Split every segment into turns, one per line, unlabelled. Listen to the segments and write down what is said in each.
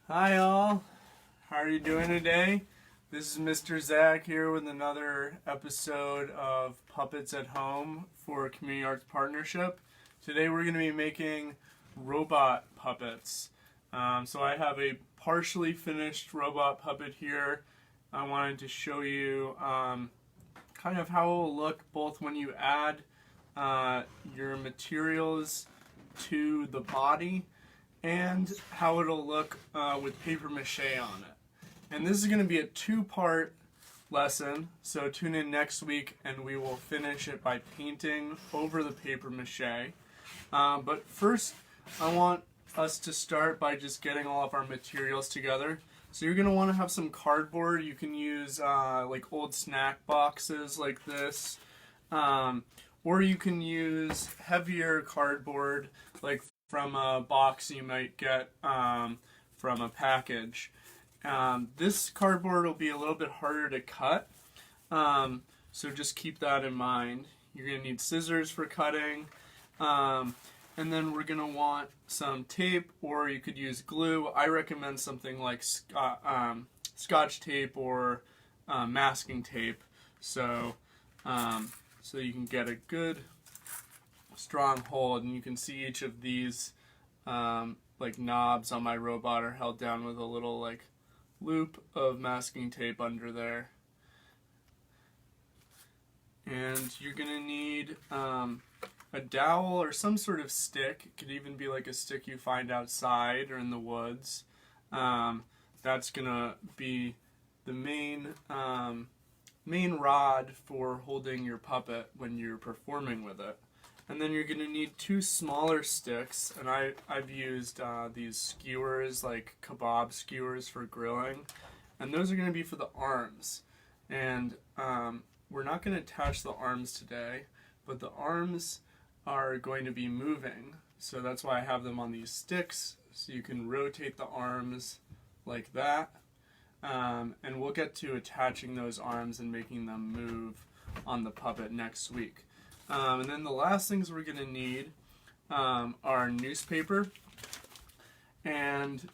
Hi all, how are you doing today? This is Mr. Zach here with another episode of Puppets at Home for Community Arts Partnership. Today we're going to be making robot puppets. So I have a partially finished robot puppet here. I wanted to show you kind of how it will look both when you add your materials to the body and how it'll look with paper mache on it. And this is going to be a two-part lesson, so tune in next week and we will finish it by painting over the paper mache. But first, I want us to start by just getting all of our materials together. So you're going to want to have some cardboard. You can use like old snack boxes like this, or you can use heavier cardboard like from a box you might get from a package. This cardboard will be a little bit harder to cut, so just keep that in mind. You're going to need scissors for cutting, and then we're going to want some tape, or you could use glue. I recommend something like Scotch tape or masking tape, so you can get a good strong hold, and you can see each of these like knobs on my robot are held down with a little like loop of masking tape under there. And you're gonna need a dowel or some sort of stick. It could even be like a stick you find outside or in the woods. That's gonna be the main rod for holding your puppet when you're performing with it. And then you're going to need two smaller sticks, and I've used these skewers, like kebab skewers for grilling, and those are going to be for the arms. And we're not going to attach the arms today, but the arms are going to be moving, so that's why I have them on these sticks, so you can rotate the arms like that, and we'll get to attaching those arms and making them move on the puppet next week. And then the last things we're going to need are newspaper and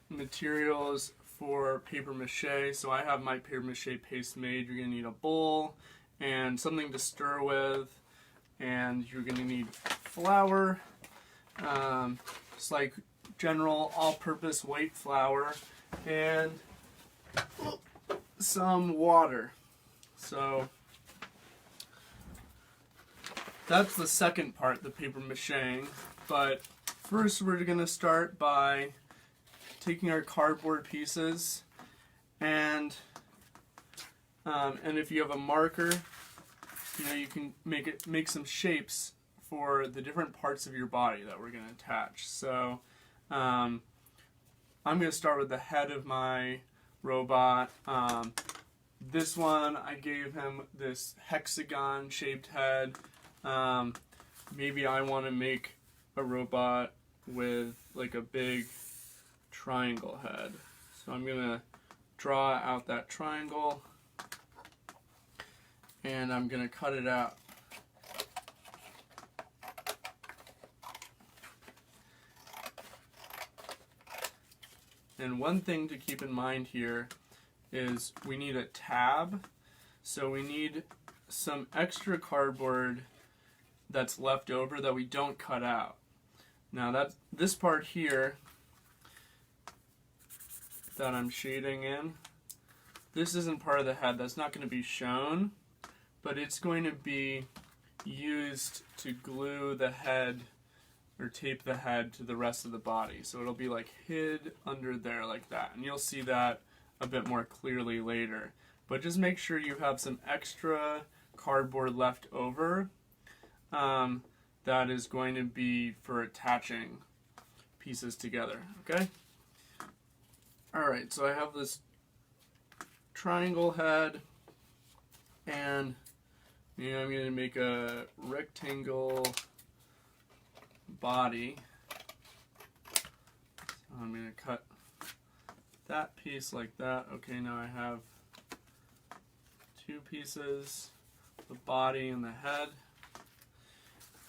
materials for paper mache. So I have my paper mache paste made. You're going to need a bowl and something to stir with, and you're going to need flour, just like general all-purpose white flour, and some water. So that's the second part, the paper macheing. But first we're going to start by taking our cardboard pieces and if you have a marker, you can make some shapes for the different parts of your body that we're going to attach. So I'm going to start with the head of my robot. This one, I gave him this hexagon shaped head. Maybe I want to make a robot with like a big triangle head. So I'm going to draw out that triangle and I'm going to cut it out. And one thing to keep in mind here is we need a tab. So we need some extra cardboard that's left over that we don't cut out. Now this part here that I'm shading in, this isn't part of the head. That's not going to be shown, but it's going to be used to glue the head or tape the head to the rest of the body. So it'll be like hid under there like that, and you'll see that a bit more clearly later. But just make sure you have some extra cardboard left over that is going to be for attaching pieces together, okay? Alright, so I have this triangle head, and I'm going to make a rectangle body. So I'm going to cut that piece like that. Okay, now I have two pieces, the body and the head.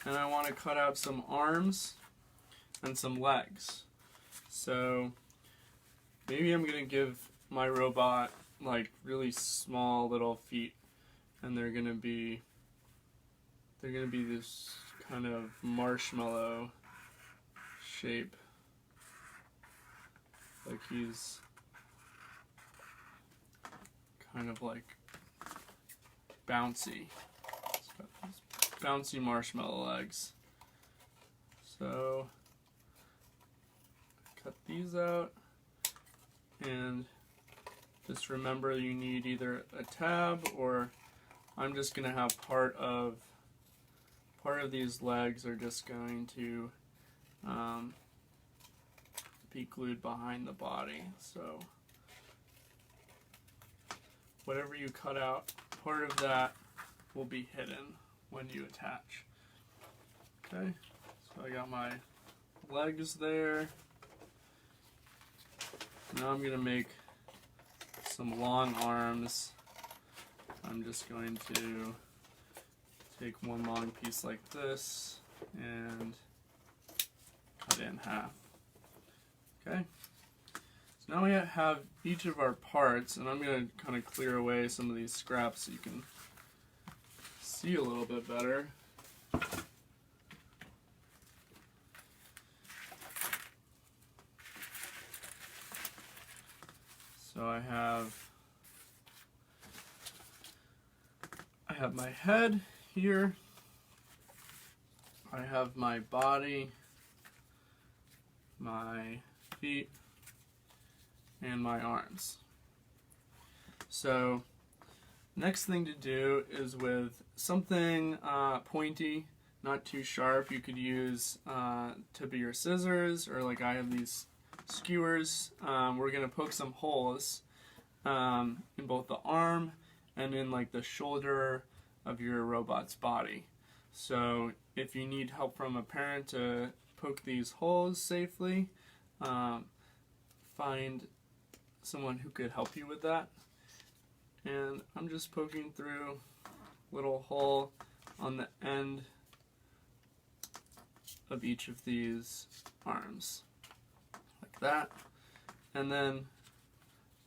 And I want to cut out some arms and some legs. So maybe I'm gonna give my robot like really small little feet, and they're gonna be this kind of marshmallow shape, like he's kind of like bouncy. It's got these bouncy marshmallow legs. So cut these out, and just remember you need either a tab, or I'm just gonna have part of these legs are just going to be glued behind the body. So whatever you cut out, part of that will be hidden when you attach. Okay, so I got my legs there. Now I'm gonna make some long arms. I'm just going to take one long piece like this and cut it in half. Okay, so now we have each of our parts, and I'm going to kind of clear away some of these scraps so you can see a little bit better. So I have my head here, I have my body, my feet, and my arms. So next thing to do is with something pointy, not too sharp. You could use tip of your scissors, or like I have these skewers. We're gonna poke some holes in both the arm and in like the shoulder of your robot's body. So if you need help from a parent to poke these holes safely, find someone who could help you with that. And I'm just poking through a little hole on the end of each of these arms, like that. And then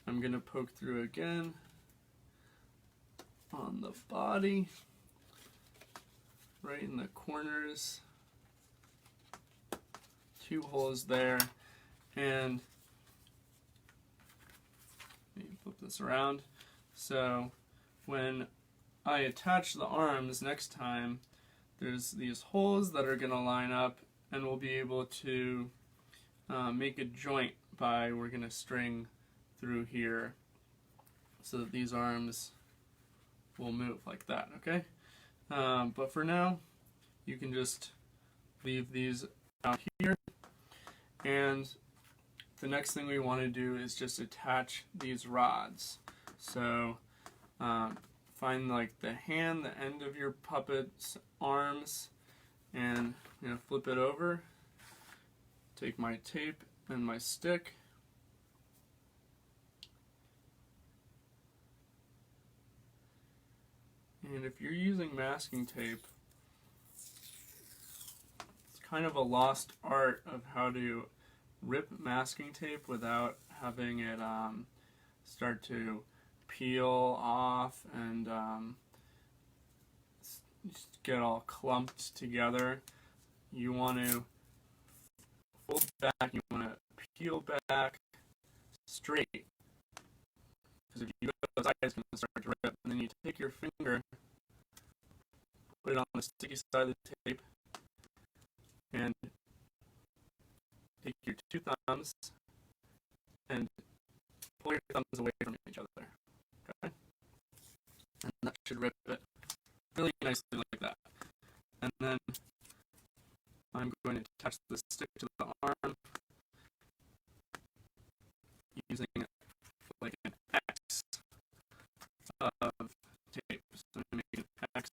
I'm going to poke through again on the body, right in the corners. 2 holes there. And let me flip this around. So when I attach the arms next time, there's these holes that are going to line up, and we'll be able to make a joint we're going to string through here so that these arms will move like that, okay? But for now, you can just leave these out here. And the next thing we want to do is just attach these rods. So find like the hand, the end of your puppet's arms, and flip it over. Take my tape and my stick. And if you're using masking tape, it's kind of a lost art of how to rip masking tape without having it start to peel off and just get all clumped together. You want to fold back, you want to peel back straight, because if you go to the side, it's going to start to rip. And then you take your finger, put it on the sticky side of the tape, and take your 2 thumbs and pull your thumbs away from each other. Okay? And that should rip it really nicely like that. And then I'm going to attach the stick to the arm using like an X of tape. So I'm going to make an X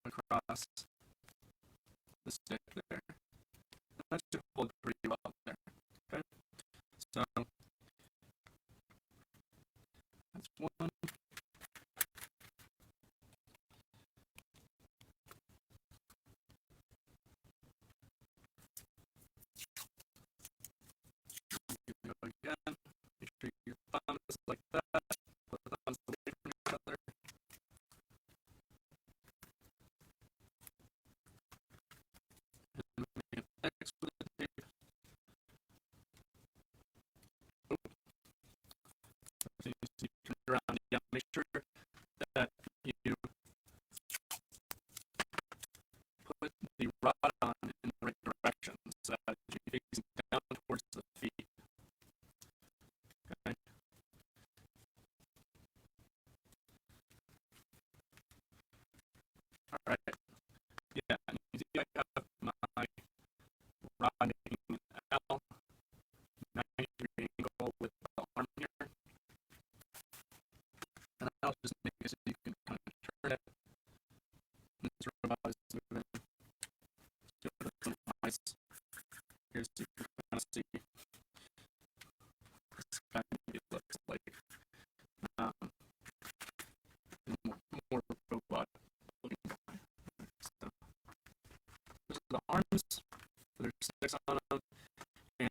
across the stick there. And that should hold pretty well there. Okay? So that's one. Go again. make sure that you put the rod on in the right direction so that you're facing down towards the feet. Okay. All right. Yeah, and you see I have my rod making an L, 90-degree angle with the arm here. And I'll just make it so you can kind of turn it. And this robot is moving. It's doing some nice. Here's so you can kind of see this kind of looks like more robot looking guy. So those are the arms. There's 6 on them,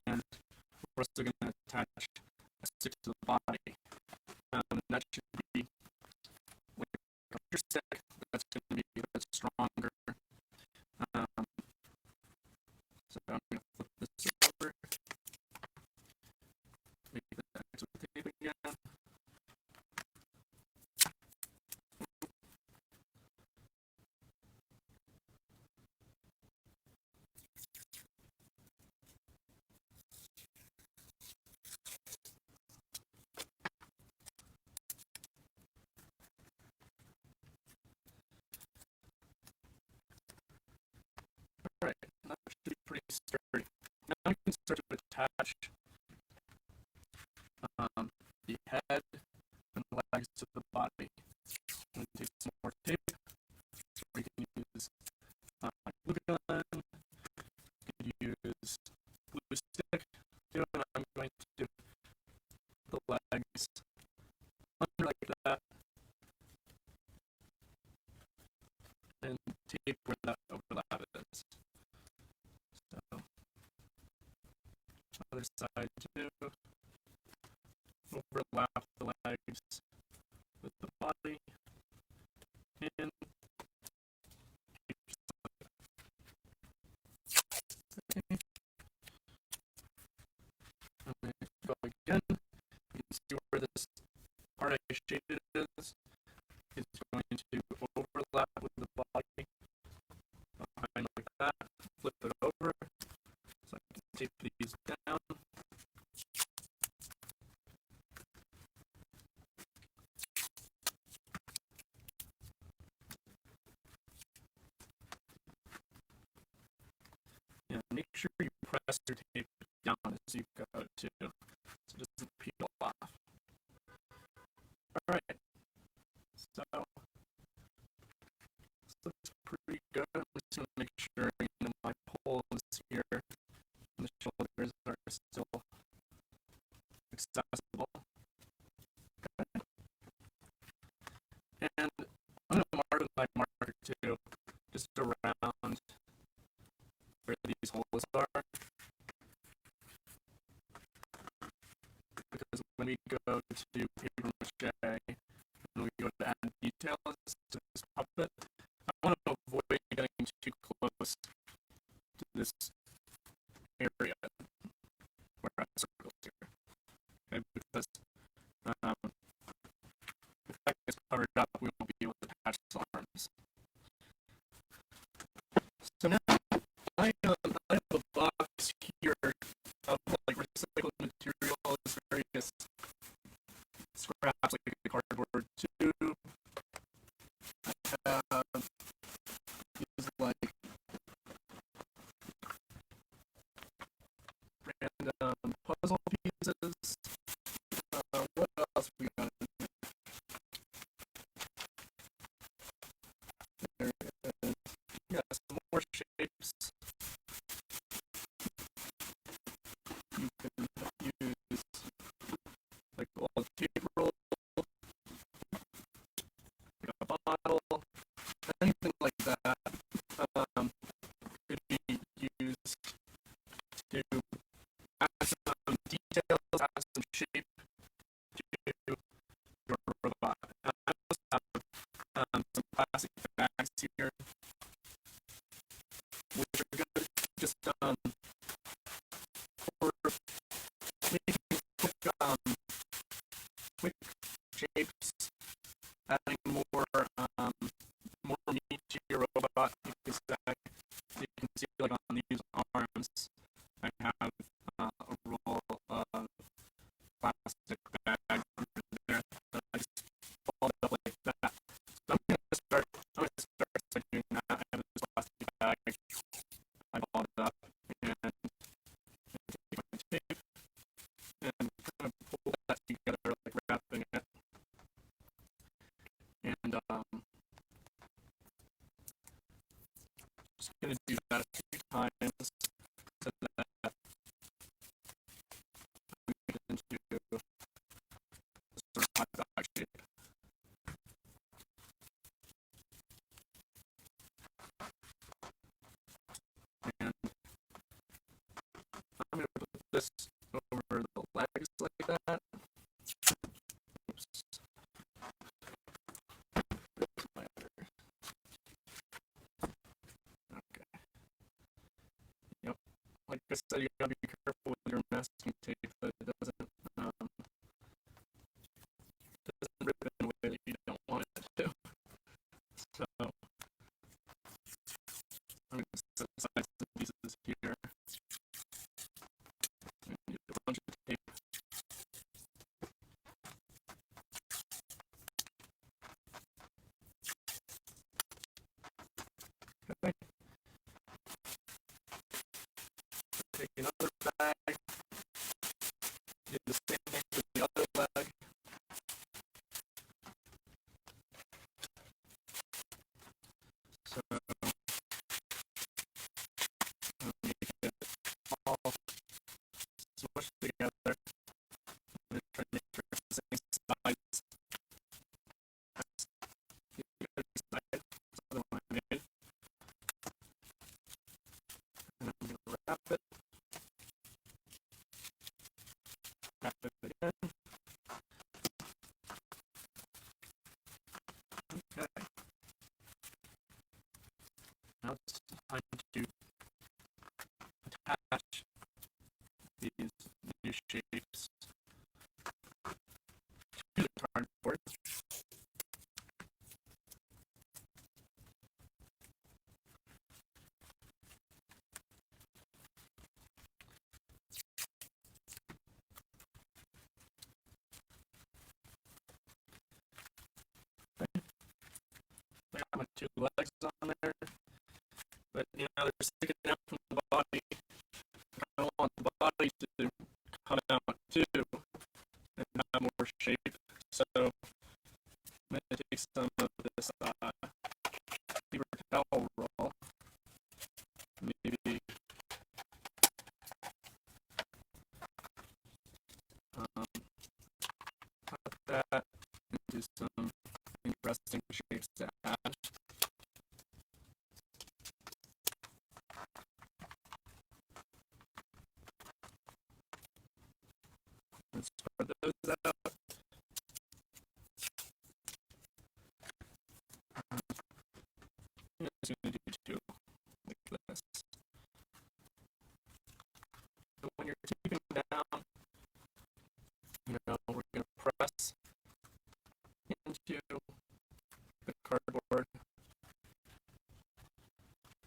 and we're also going to attach a stick to the body. And that should be like a bigger stick. That's going to be a bit stronger. So I'm going to flip this over. Make that extra tape again. Alright, that should be pretty sturdy. Now we can start to attach the head and the legs to the body. I'm going to take some more tape. So we can use glue gun, you can use glue stick. And I'm going to do the legs under like that and tape where that overlap is. So, other side too. Overlap the legs with the body. And okay. I'm going to go again. You can see where this part I shaded is. It's going to overlap with the body behind like that. Flip it over so I can tape these down. And make sure you press your tape down as you go too, so it doesn't peel off. Alright, so this looks pretty good. I'm just going to make sure my poles here and the shoulders are still accessible. Okay. And I'm going to mark with my marker too, just around where these holes are. Because when we go to paper mache and we go to add details to this puppet, I want to avoid getting too close to this area where I circled here. Okay, because if that gets covered up, we won't be able to attach the arms. So now I have a box here of like recycled materials, various scraps like the cardboard tube. I have these like random puzzle pieces. What else we got in here? There is, yeah, some more shapes. You can use like a little tape roll, like a bottle, anything like that could be used to add some details, add some shape to your robot. I also have some plastic bags here, which are good just for making quick shapes cartons. I have a roll of plastic bag under there that I just fold up like that. So I'm gonna start doing that. I have this plastic bag. I fold it up and take my tape and kind of pull that together, like wrapping it. And just gonna do that a few times so that we get into sort of my back shape. And I'm going to put this over the legs like that. Oops. Okay. Yep. Like I said, you gotta be careful with your masking tape that it doesn't rip in a way that you don't want it to. So I'm going to set aside some pieces here. And use a bunch of tape. Okay. Take another bag. Do the same thing with the other leg. So make it all smushed together. I'm going to try to make sure it's the same size. That's the other side. That's the other one I made. And I'm going to wrap it. Wrap it again. Okay. Now it's time to attach these new shapes to the cardboard. Okay. I got my two legs on there, but you know they're sticking out from the body. I want the body to come out too and have more shape. So I'm going to take some of this paper towel roll, maybe cut that into some interesting shapes to add. And spread those out. I'm just going to do two like this. So when you're taping down, you know, we're going to press into the cardboard.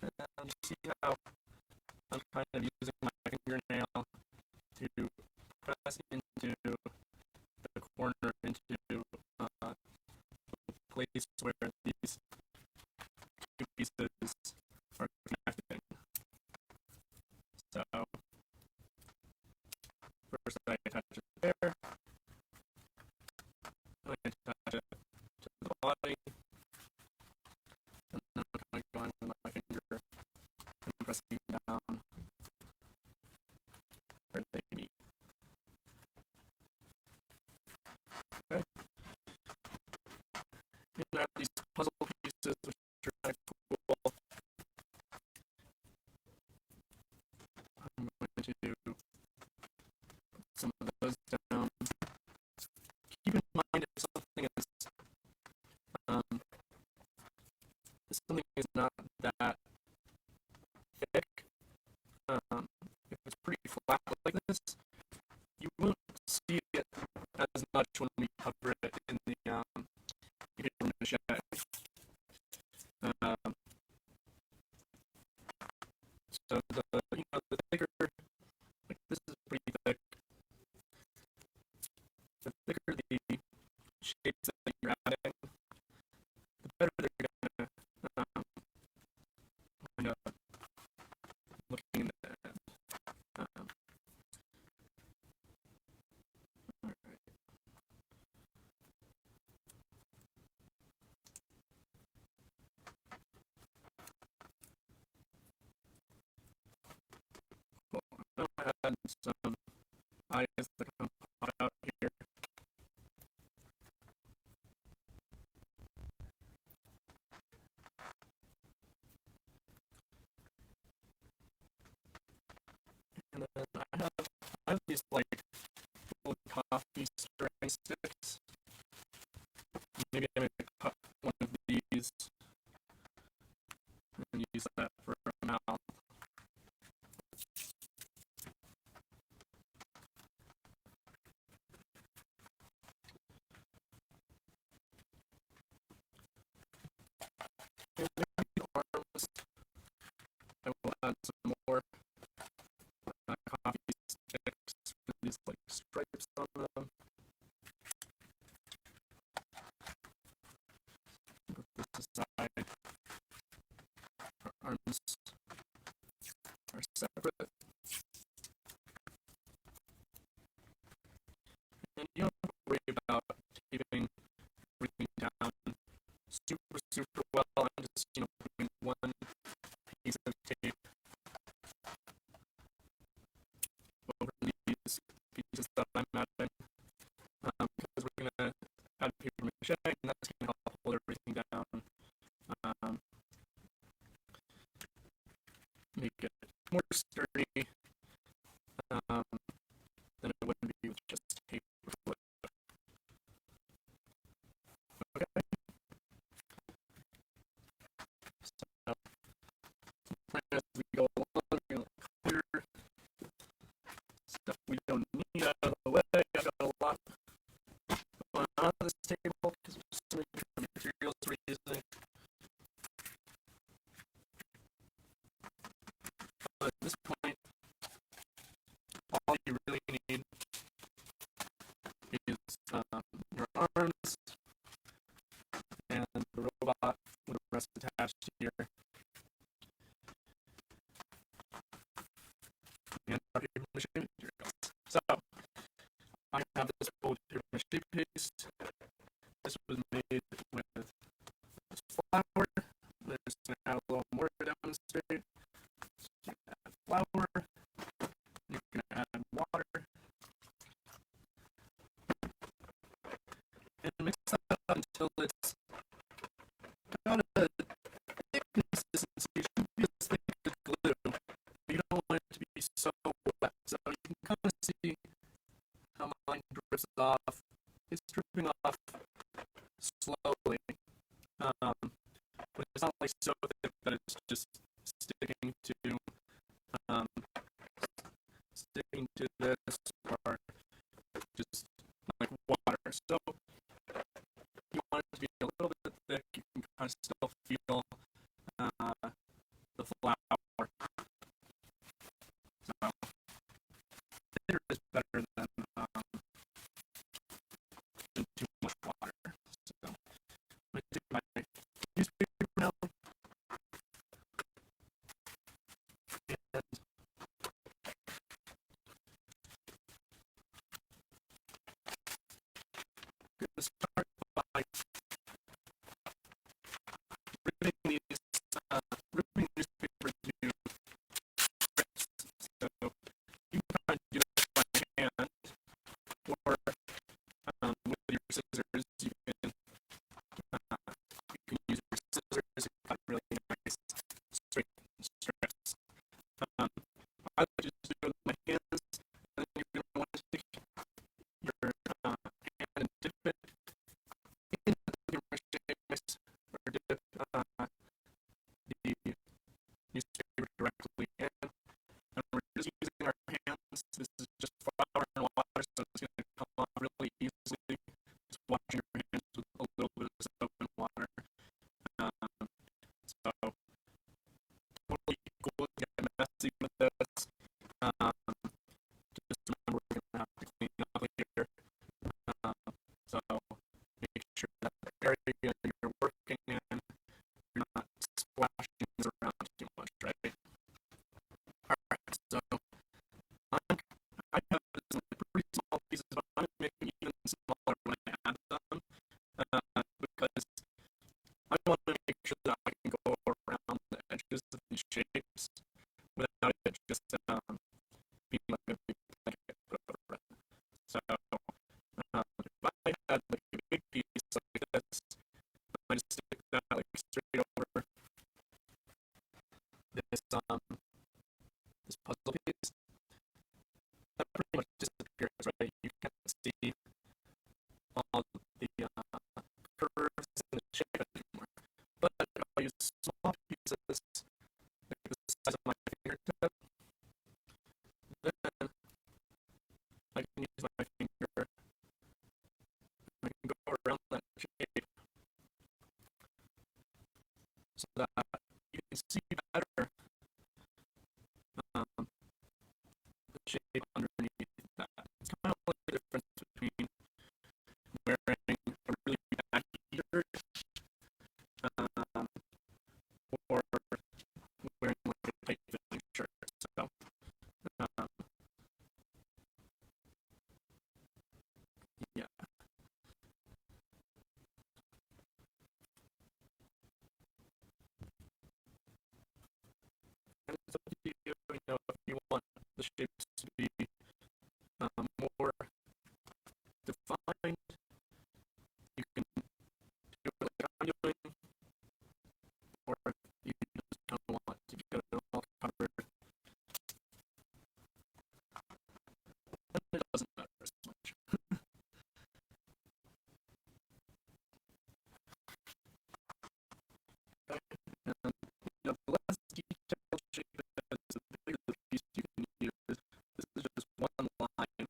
And see how I'm kind of using my fingernail to press into the corner, into the place where these two pieces are connecting. So first I attach it there, I attach it to the body, and then I'm kind of going with my finger and pressing down where they meet. Okay. And I have these puzzle pieces which are kind of cool. I'm going to put some of those down. Keep in mind if something is not that thick, if it's pretty flat like this, you won't see it as much when we cover it in the paper mache. So the add some eyes that come out here. And then I have these like little coffee stirring sticks. Maybe I'm gonna cut one of these and use that for a mouth. And the arms, I will add some more coffee sticks with these like stripes on them. Put this aside. Our arms are separate. And you don't have to worry about taping everything down super well. I'm just, putting one piece of tape over these pieces that I'm adding, because we're gonna add paper mache, and that's gonna help hold everything down, make it more sturdy than it would be with just tape or flip. Okay. So, as we go along, we're going to clear stuff we don't need out of the way. I've got a lot going on this table because there's so many different materials we're using. But at this point, all you really need is your arms and the robot with the rest attached here. And our paper mache materials. So, I have this old paper mache paste. This was made with flour. There's going to add a little more to demonstrate. So you add flour. You're going to add water. And mix that up until it's about a thick consistency. It should be as thick as glue. You don't want it to be so wet. So you can kind of see how mine drips off. It's dripping off slowly. But it's not like so thick that it's just sticking to this, or just like water. So you want it to be a little bit thick. You can kind of still feel the flour. So thicker is better than too much water. So I'm going to take my newspaper now and I'm going to start by ripping newspaper into strips. So you can kind of do that by hand, or with your scissors. You can use your scissors to cut really nice straight strips. I like to just do it with my hands, and then you're going to want to take your hand and dip it into the paper mache, or dip the newspaper directly in. And we're just using our hands. This is just flour and water, so it's going to come off really easily. Just washing your hands with a little bit of soap and water. So totally cool to get messy with this. Just remember, we're going to have to clean up later. So make sure that the area you're working in, you're not splashing things around too much, right? Alright, so I have this in pretty small pieces, but I'm making even smaller when I add them, because I want to make sure that I can go around the edges of these shapes without it just being like a big blanket put over it. So if I had like a big piece like this, I just stick that like straight over this puzzle piece, that pretty much disappears, right? You can't see all the curves and the shape anymore. But if I use small pieces, like the size of my fingertip, then I can use my finger and I can go around that shape so that you can see better the shape underneath that. It's kind of like the difference between wearing a really bad heater or wearing like a tight fitting shirt. So yeah. And it's up to you, if you want the shapes to be more defined, you can do it like I'm doing, or you just don't want to get it all covered, then it doesn't matter as much. Okay. And the less detailed shape is, the bigger the piece you can use. This is just one line,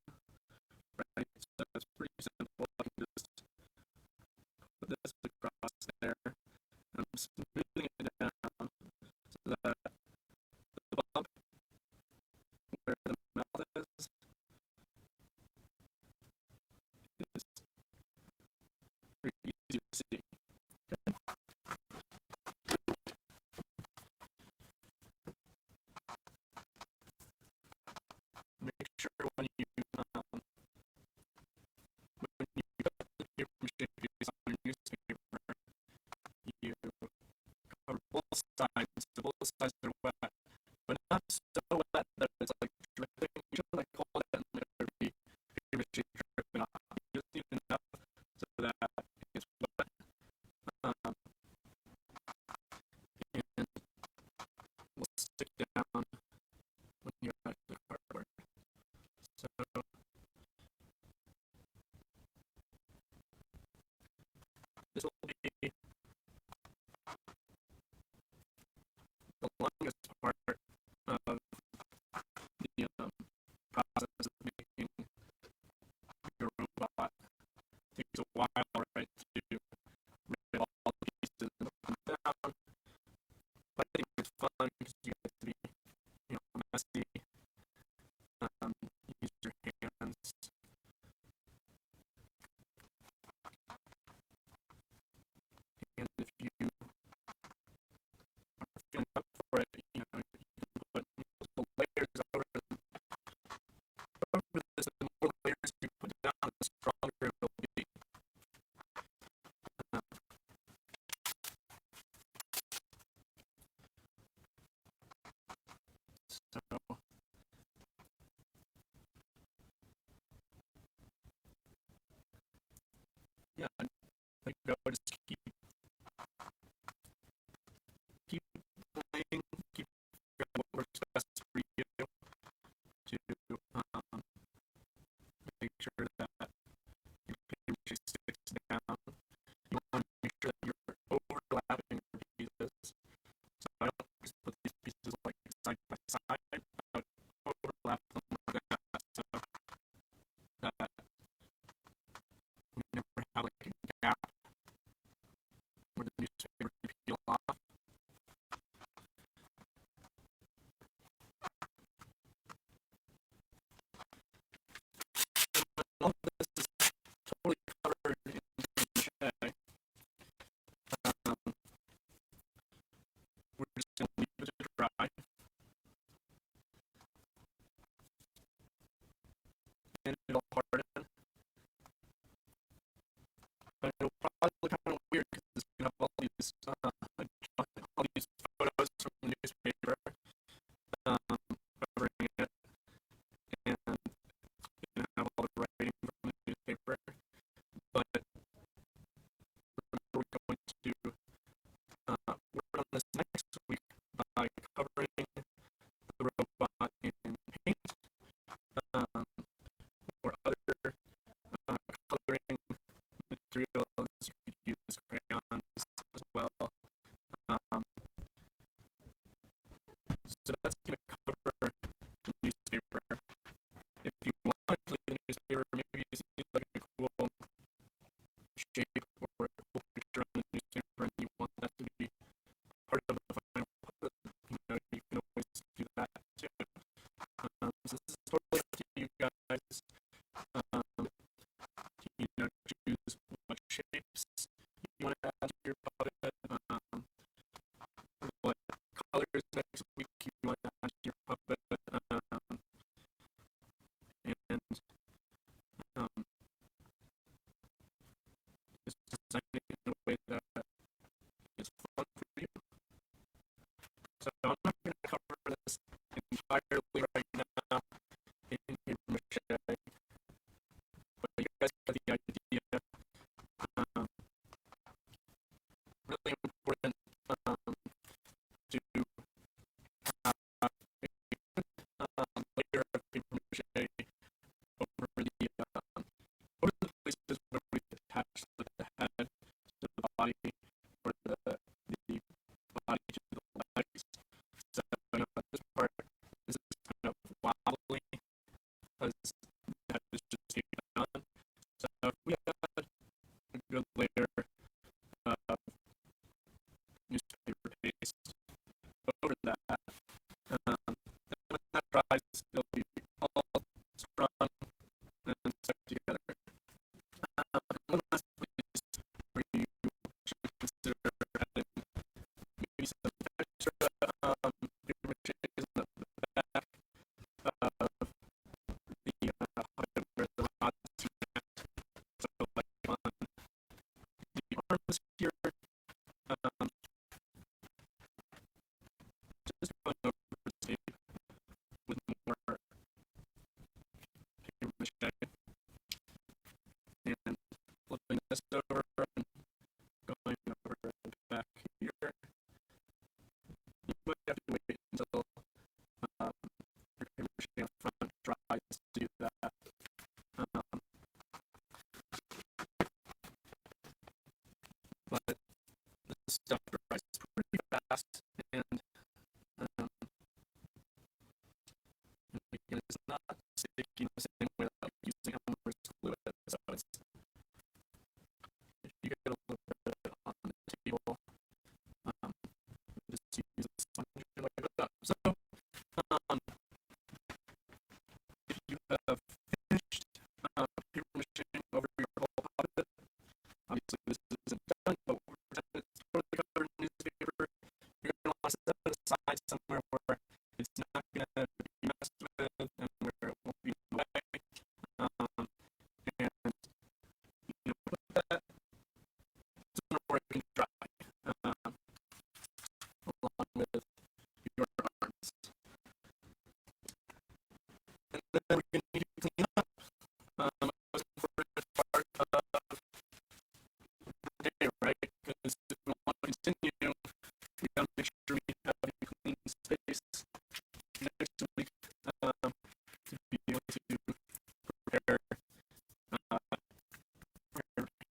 right? So it's pretty simple. I can just put this across there. I'm smoothing it down so that the bump where the mouth is pretty easy to see. Okay. Make sure when you cut the paper shape piece on your newspaper, you cover both sides, so both sides are wet, but not so wet that it's like dripping. You should like hold it and let there be paper shape dripping off. You just need enough so that it gets wet, and will stick down when you add the cardboard. So this will be the longest part of the process of making your robot. It takes a while, right, to rip all the pieces and put them down. But I think it's fun because you get to be, messy, use your hands. And if you are feeling up for it, you can put multiple layers over this. The more layers you put down, the stronger it will be. So yeah, like I would just keep playing, keep figuring out what works best for you to make sure that your paper sticks down. You want to make sure that you're overlapping your pieces. So I don't just put these pieces like side by side. I would overlap them like that, so that we never have like a gap where the newspaper can peel off. totally up to you guys. Choose what shapes you want to add to your puppet, what colors next week you want to add to your puppet, and just design it in a way that is fun for you. So I'm not going to cover this entirely right now in paper mache, but you guys get the idea. Really important to have a good layer of paper mache over the places where we attach the head to the body, or the body to the legs. So this part is kind of wobbly because that is just taped on. So if we add a good layer of newspaper paste over that, then when that dries, it'll be all strong and stuck together. One last place where you should consider adding maybe some extra paper mache in the back of the puppet where the rods connect. So like on the arms here, just going over tape with more paper mache and flipping this over and going over the back here. You might have to wait until your paper mache on front dries to do that. But this stuff dries pretty fast, and again, it's not sticky in the same way that using elmer's glue it. So it's, if you get a little bit on the table, just use a sponge and wipe it up. So if you have finished paper mache over your whole puppet, obviously this isn't done, but we're pretending it's totally covered in newspaper. You're going to want to set it aside somewhere where it's not going to be messed with and where it won't be in the way. And put that somewhere where it can dry along with your arms. And then we're going to need to clean up. Most important part of the day, right? Because if we want to continue, we got to make sure we have a clean space next week to be able to prepare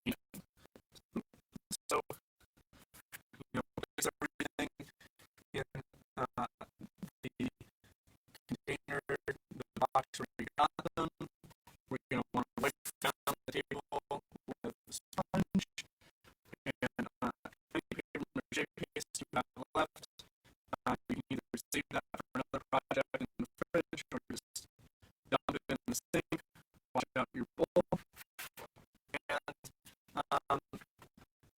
painting. So, place everything in the container, the box where you got them. We're going to want to wipe down the table with a sponge and any paper mache paste you have left. You can either save that for another project in the fridge or just dump it in the sink, wash out your bowl, and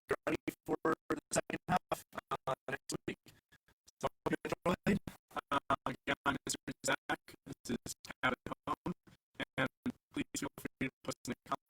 get ready for the second half next week. So I hope you enjoyed. Again, I'm Mr. Zach. This is Cat at Home, and please feel free to post in the comments